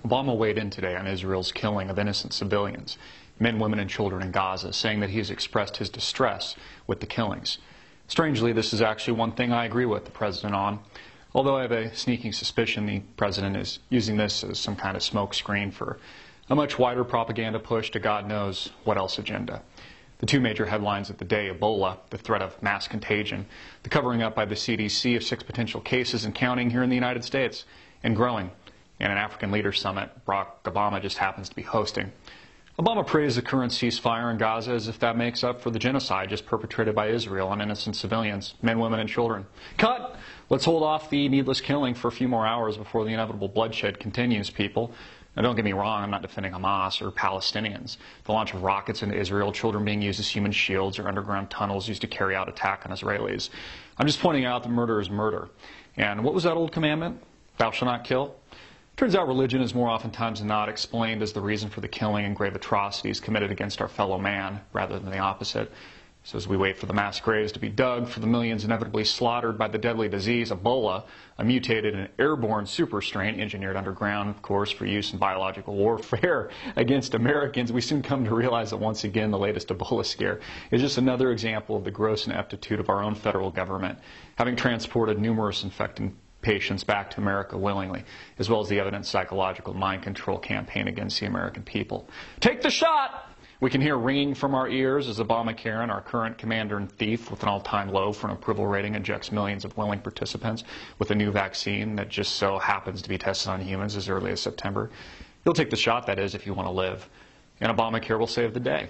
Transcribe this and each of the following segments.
Obama weighed in today on Israel's killing of innocent civilians, men, women, and children in Gaza, saying that he has expressed his distress with the killings. Strangely, this is actually one thing I agree with the president on, although I have a sneaking suspicion the president is using this as some kind of smokescreen for a much wider propaganda push to God knows what else agenda. The two major headlines of the day: Ebola, the threat of mass contagion, the covering up by the CDC of 6 potential cases and counting here in the United States, and growing, and an African Leaders Summit Barack Obama just happens to be hosting. Obama praised the current ceasefire in Gaza as if that makes up for the genocide just perpetrated by Israel on innocent civilians, men, women, and children. Cut! Let's hold off the needless killing for a few more hours before the inevitable bloodshed continues, people. Now, don't get me wrong, I'm not defending Hamas or Palestinians. The launch of rockets into Israel, children being used as human shields, or underground tunnels used to carry out attack on Israelis. I'm just pointing out that murder is murder. And what was that old commandment? Thou shalt not kill? Turns out religion is more oftentimes than not explained as the reason for the killing and grave atrocities committed against our fellow man, rather than the opposite. So as we wait for the mass graves to be dug for the millions inevitably slaughtered by the deadly disease Ebola, a mutated and airborne super strain engineered underground, of course, for use in biological warfare against Americans, we soon come to realize that once again the latest Ebola scare is just another example of the gross ineptitude of our own federal government, having transported numerous infected patients back to America willingly, as well as the evident psychological mind control campaign against the American people. Take the shot! We can hear ringing from our ears as Obamacare, our current commander and thief with an all-time low for an approval rating, injects millions of willing participants with a new vaccine that just so happens to be tested on humans as early as September. You'll take the shot, that is, if you want to live. And Obamacare will save the day.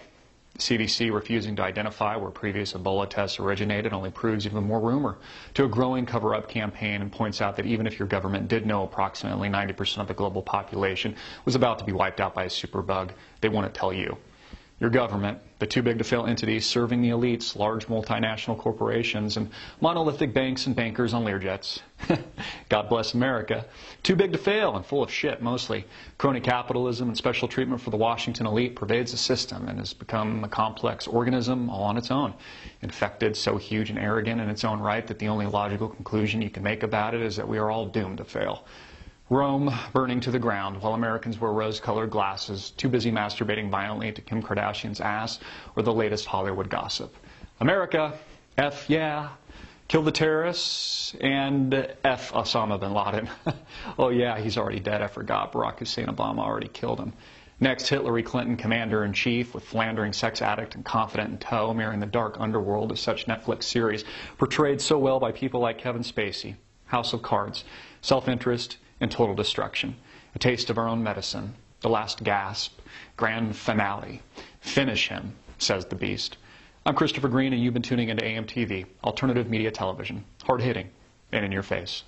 The CDC refusing to identify where previous Ebola tests originated only proves even more rumor to a growing cover-up campaign, and points out that even if your government did know approximately 90% of the global population was about to be wiped out by a superbug, they wouldn't tell you. Your government, the too-big-to-fail entities serving the elites, large multinational corporations, and monolithic banks and bankers on Learjets. God bless America. Too big to fail and full of shit, mostly. Crony capitalism and special treatment for the Washington elite pervades the system and has become a complex organism all on its own. Infected, so huge and arrogant in its own right that the only logical conclusion you can make about it is that we are all doomed to fail. Rome burning to the ground while Americans wear rose-colored glasses, too busy masturbating violently to Kim Kardashian's ass or the latest Hollywood gossip. America, F yeah, kill the terrorists, and F Osama bin Laden. Oh yeah, he's already dead, I forgot. Barack Hussein Obama already killed him. Next, Hillary Clinton, commander-in-chief, with philandering sex addict and confident in tow, mirroring the dark underworld of such Netflix series portrayed so well by people like Kevin Spacey. House of Cards, self-interest, and total destruction. A taste of our own medicine. The last gasp. Grand finale. Finish him, says the beast. I'm Christopher Green, and you've been tuning into AMTV, alternative media television. Hard-hitting and in your face.